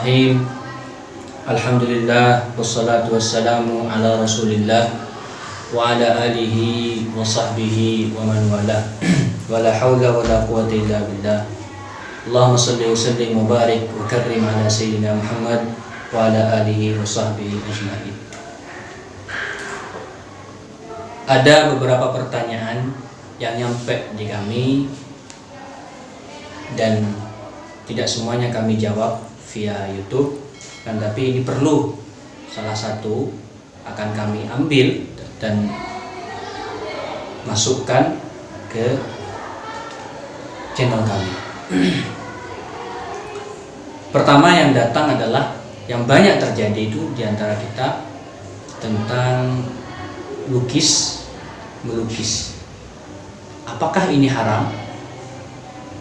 Bismillahirrahmanirrahim. Alhamdulillah wassalatu wassalamu ala Rasulillah wa ala alihi wa sahbihi wa man wala. Wala haula wala quwwata illa billah. Allahumma shalli wa sallim wa barik wa karrim ala sayyidina Muhammad wa ala alihi wa sahbihi ajma'in. Ada beberapa pertanyaan yang nyampe di kami dan tidak semuanya kami jawab via YouTube, kan, tapi ini perlu salah satu akan kami ambil dan masukkan ke channel kami. Pertama yang datang adalah yang banyak terjadi itu diantara kita tentang melukis. Apakah ini haram?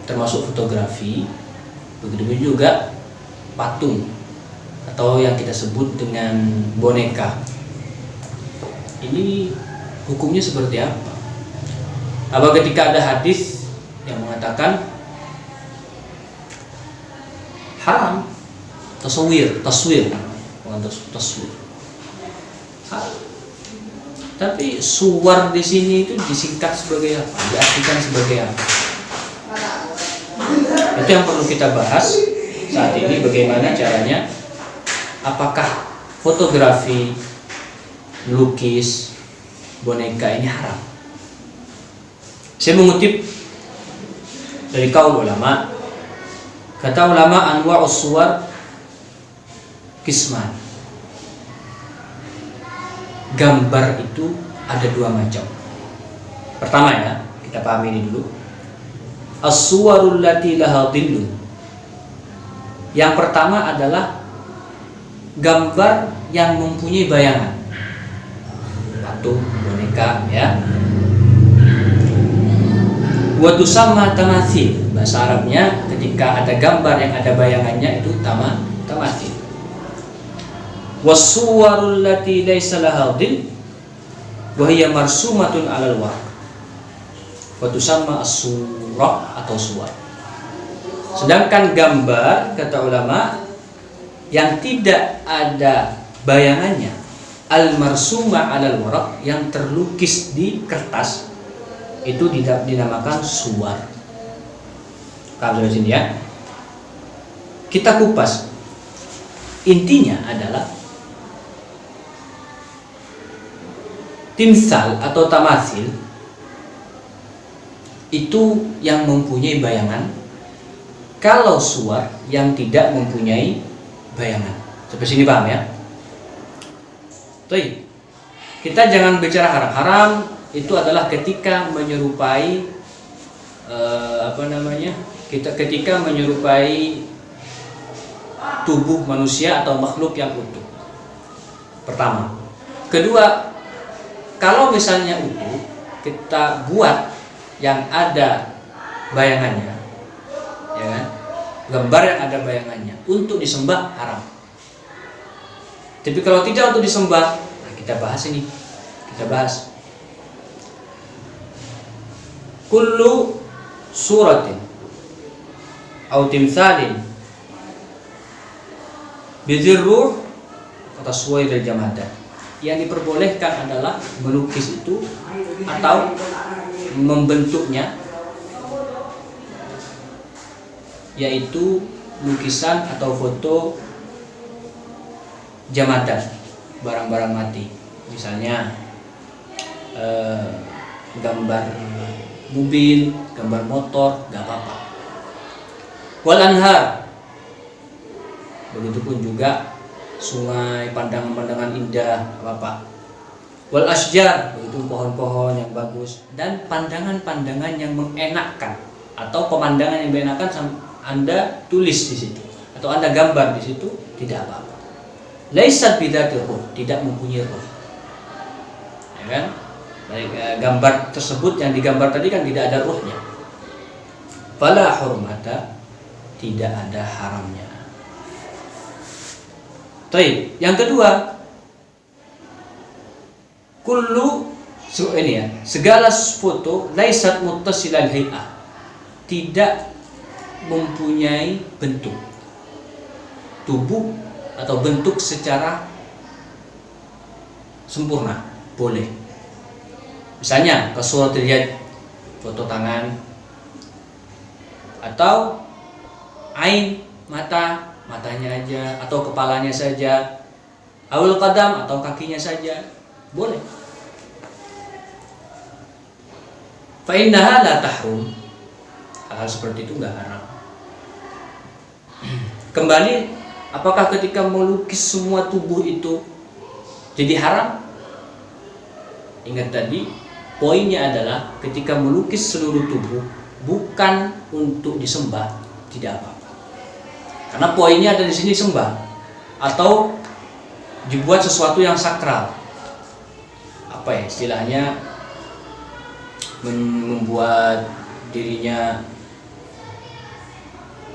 Termasuk fotografi, begitu juga patung atau yang kita sebut dengan boneka. Ini hukumnya seperti apa? Apa ketika ada hadis yang mengatakan haram taswir, bukan taswir. Tapi suwar di sini itu disingkat sebagai apa? Diartikan sebagai apa? Itu yang perlu kita bahas saat ini, bagaimana caranya. Apakah fotografi, melukis, boneka ini haram? Saya mengutip dari kaul ulama. Kata ulama, anwa'us suwar kisman. Gambar itu ada dua macam. Pertama ya, kita pahami ini dulu. As-suwarul lati laha dhillun. Yang pertama adalah gambar yang mempunyai bayangan. Patung, boneka ya. Wa tusamma tamathil. Bahasa Arabnya ketika ada gambar yang ada bayangannya itu tamathil. Was-suwarul lati laisa laha dhill wa hiya marsumatun 'alal warq. Wa tusamma as-surah atau suwar. Sedangkan gambar, kata ulama, yang tidak ada bayangannya, al-marsumah 'alal waraq, yang terlukis di kertas, itu dinamakan suwar. Kalau di sini ya, kita kupas. Intinya adalah timsal atau tamasil itu yang mempunyai bayangan, kalau suwar yang tidak mempunyai bayangan. Sampai sini paham ya? Tuh, kita jangan bicara haram. Haram itu adalah ketika menyerupai ketika menyerupai tubuh manusia atau makhluk yang utuh. Pertama. Kedua, kalau misalnya utuh kita buat yang ada bayangannya, ya kan? Gambar yang ada bayangannya untuk disembah haram. Tapi kalau tidak untuk disembah, nah kita bahas ini. Kita bahas kullu suratin au timsalin bizirruh atau suwai dari jamadah. Yang diperbolehkan adalah melukis itu atau membentuknya, yaitu lukisan atau foto jamadah, barang-barang mati. Misalnya gambar mobil, gambar motor, gak apa-apa. Wal anhar, begitupun juga sungai, pandangan-pandangan indah, apa-apa. Wal asjar, begitu pohon-pohon yang bagus, dan pandangan-pandangan yang mengenakkan atau pemandangan yang mengenakkan, Anda tulis di situ atau Anda gambar di situ, tidak apa-apa. Laisat bidatir ruh, tidak mempunyai ruh. Ya kan? Baik, gambar tersebut yang digambar tadi kan tidak ada ruhnya. Fala hurmata, tidak ada haramnya. Baik, yang kedua, segala foto laisat muttasilal hay'ah, tidak mempunyai bentuk. tubuh atau bentuk secara sempurna, boleh. Misalnya kasuratul yad, foto tangan, atau ain, matanya aja, atau kepalanya saja, awil qadam, atau kakinya saja, boleh. Fa innaha la tahrum, hal seperti itu enggak haram. Kembali, apakah ketika melukis semua tubuh itu jadi haram? Ingat tadi, poinnya adalah ketika melukis seluruh tubuh bukan untuk disembah, tidak apa-apa. Karena poinnya ada di sini sembah atau dibuat sesuatu yang sakral. Apa ya istilahnya? Membuat dirinya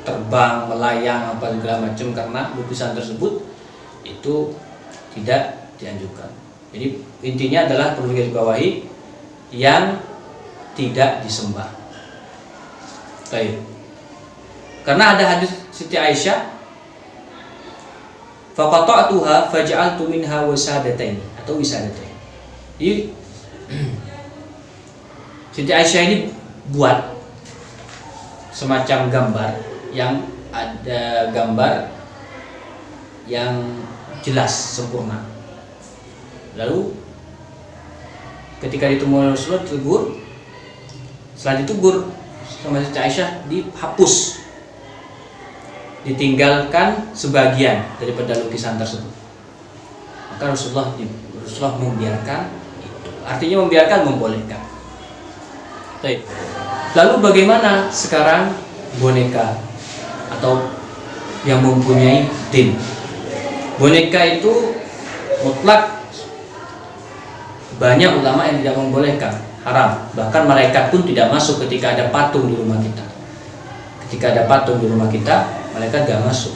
terbang, melayang, apa segala macam, karena lukisan tersebut itu tidak dianjurkan. Jadi intinya adalah perlu digarisbawahi yang tidak disembah. Baik. Karena ada hadis Siti Aisyah, faqata'tuha faj'altu minha wasadataini atau wisadatain. Jadi Siti Aisyah ini buat semacam gambar yang ada gambar yang jelas, sempurna. Lalu ketika ditemui Rasulullah ditegur, setelah ditegur sama Siti Aisyah dihapus, ditinggalkan sebagian daripada lukisan tersebut. Maka Rasulullah membiarkan itu. Artinya membiarkan, membolehkan. Lalu bagaimana sekarang boneka atau yang mempunyai din? Boneka itu mutlak banyak ulama yang tidak membolehkan, haram. Bahkan malaikat pun tidak masuk ketika ada patung di rumah kita. Ketika ada patung di rumah kita, malaikat tidak masuk.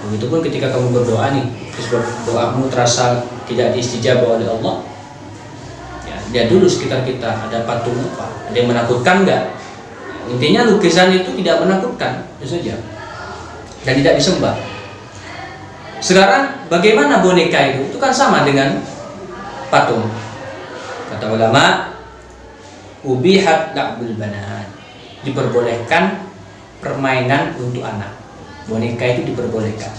Begitupun ketika kamu berdoa nih, terus doamu terasa tidak diistijabah oleh Allah, lihat dulu sekitar kita ada patung apa, ada yang menakutkan enggak? Intinya lukisan itu tidak menakutkan, itu saja, dan tidak disembah. Sekarang bagaimana boneka itu? Itu kan sama dengan patung. Kata ulama, ubihat la'bul banat, diperbolehkan permainan untuk anak. Boneka itu diperbolehkan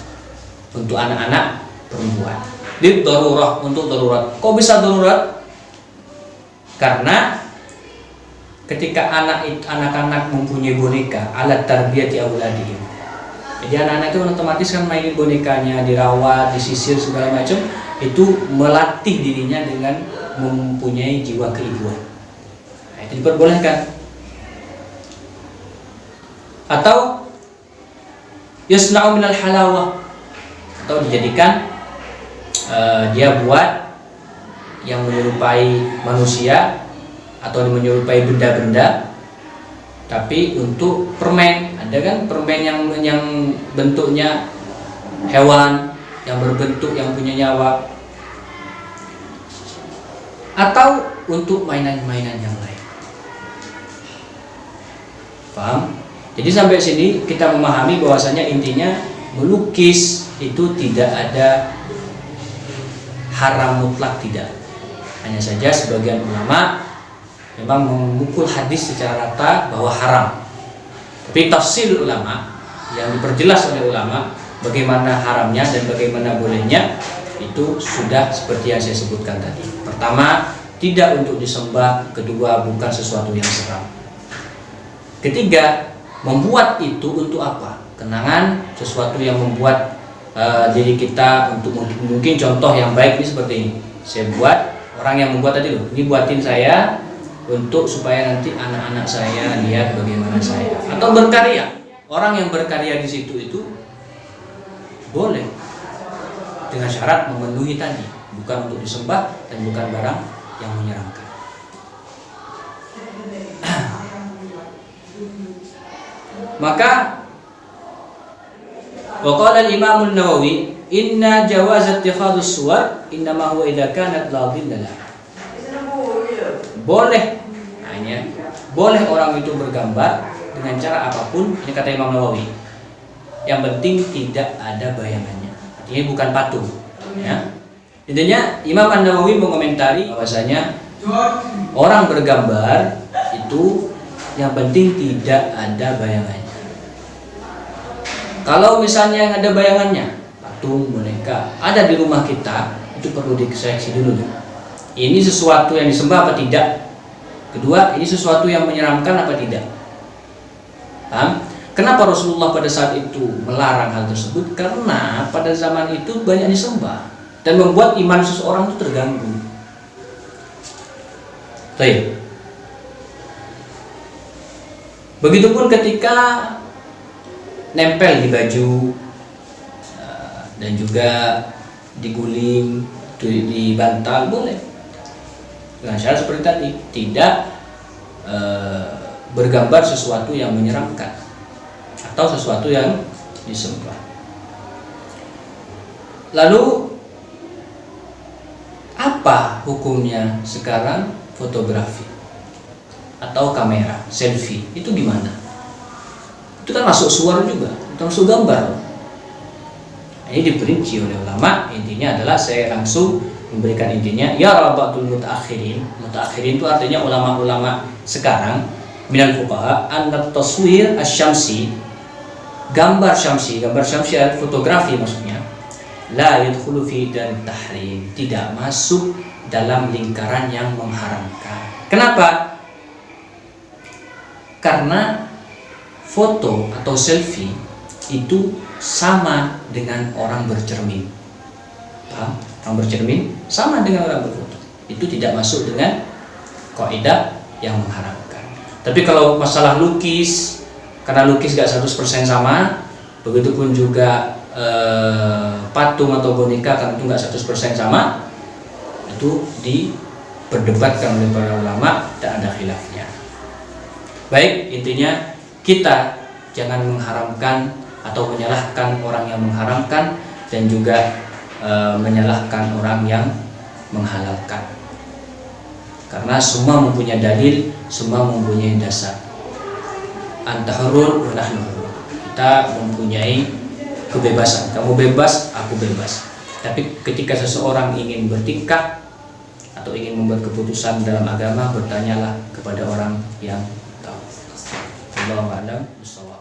untuk anak-anak perempuan. Di darurat, untuk darurat. Kok bisa darurat? Karena ketika anak-anak mempunyai boneka, alat tarbiyati auladihim. Jadi anak-anak itu otomatis kan mainin bonekanya, dirawat, disisir segala macam, itu melatih dirinya dengan mempunyai jiwa keibuan. Nah, itu diperbolehkan. Atau yasna'u minal halawah, atau dijadikan dia buat yang menyerupai manusia atau menyerupai benda-benda, tapi untuk permen. Ada kan permen yang bentuknya hewan, yang berbentuk, yang punya nyawa, atau untuk mainan-mainan yang lain. Paham? Jadi sampai sini kita memahami bahwasanya intinya melukis itu tidak ada haram mutlak, tidak. Hanya saja sebagian ulama memang memukul hadis secara rata bahwa haram. Tapi tafsir ulama yang diperjelas oleh ulama bagaimana haramnya dan bagaimana bolehnya itu sudah seperti yang saya sebutkan tadi. Pertama, tidak untuk disembah. Kedua, bukan sesuatu yang seram. Ketiga, membuat itu untuk apa? Kenangan, sesuatu yang membuat diri kita untuk mungkin contoh yang baik ini seperti ini. Saya buat, orang yang membuat tadi loh, ini buatin saya untuk supaya nanti anak-anak saya lihat bagaimana saya, atau berkarya. Orang yang berkarya di situ itu boleh dengan syarat memenuhi tadi, bukan untuk disembah dan bukan barang yang menyeramkan. Maka waqala al-Imam an-Nawawi, inna jawaz ittikhadus suwar innama huwa idza kanat la dhilla laha. Boleh, boleh orang itu bergambar dengan cara apapun, ini kata Imam Nawawi. yang penting tidak ada bayangannya. Artinya bukan patung. Ya. Intinya Imam An-Nawawi mengomentari bahwasanya orang bergambar itu yang penting tidak ada bayangannya. Kalau misalnya yang ada bayangannya, patung, boneka, ada di rumah kita, itu perlu diseleksi dulu. Ini sesuatu yang disembah apa tidak? Kedua, ini sesuatu yang menyeramkan apa tidak? Paham? Kenapa Rasulullah pada saat itu melarang hal tersebut? Karena pada zaman itu banyak disembah dan membuat iman seseorang itu terganggu. Baik. Begitupun ketika nempel di baju dan juga diguling, di bantal boleh. Dengan syarat seperti tadi, tidak bergambar sesuatu yang menyeramkan atau sesuatu yang disembah. Lalu apa hukumnya sekarang fotografi atau kamera selfie itu gimana? Itu kan masuk suara juga, itu masuk gambar. Ini diperinci oleh ulama. Intinya adalah saya langsung memberikan intinya. Ya rabatul mutaakhirin. Mutaakhirin itu artinya ulama-ulama sekarang minal fuqaha anna taswir asy-syamsi, gambar syamsi adalah fotografi maksudnya, la yadkhulu fi dari tahrim, tidak masuk dalam lingkaran yang mengharamkan. Kenapa? Karena foto atau selfie itu sama dengan orang bercermin. Paham? Orang bercermin sama dengan orang berfoto. Itu tidak masuk dengan kaidah yang mengharamkan. Tapi kalau masalah lukis, karena lukis gak 100% sama, begitupun juga patung atau boneka karena itu gak 100% sama, itu diperdebatkan oleh para ulama, tak ada khilafnya. Baik, intinya kita jangan mengharamkan atau menyalahkan orang yang mengharamkan dan juga menyalahkan orang yang menghalalkan. Karena semua mempunyai dalil, semua mempunyai dasar. Anta hurun wa nahnu hurun. Kita mempunyai kebebasan. Kamu bebas, aku bebas. Tapi ketika seseorang ingin bertingkah atau ingin membuat keputusan dalam agama, bertanyalah kepada orang yang tahu. Allahu a'lam bishawab.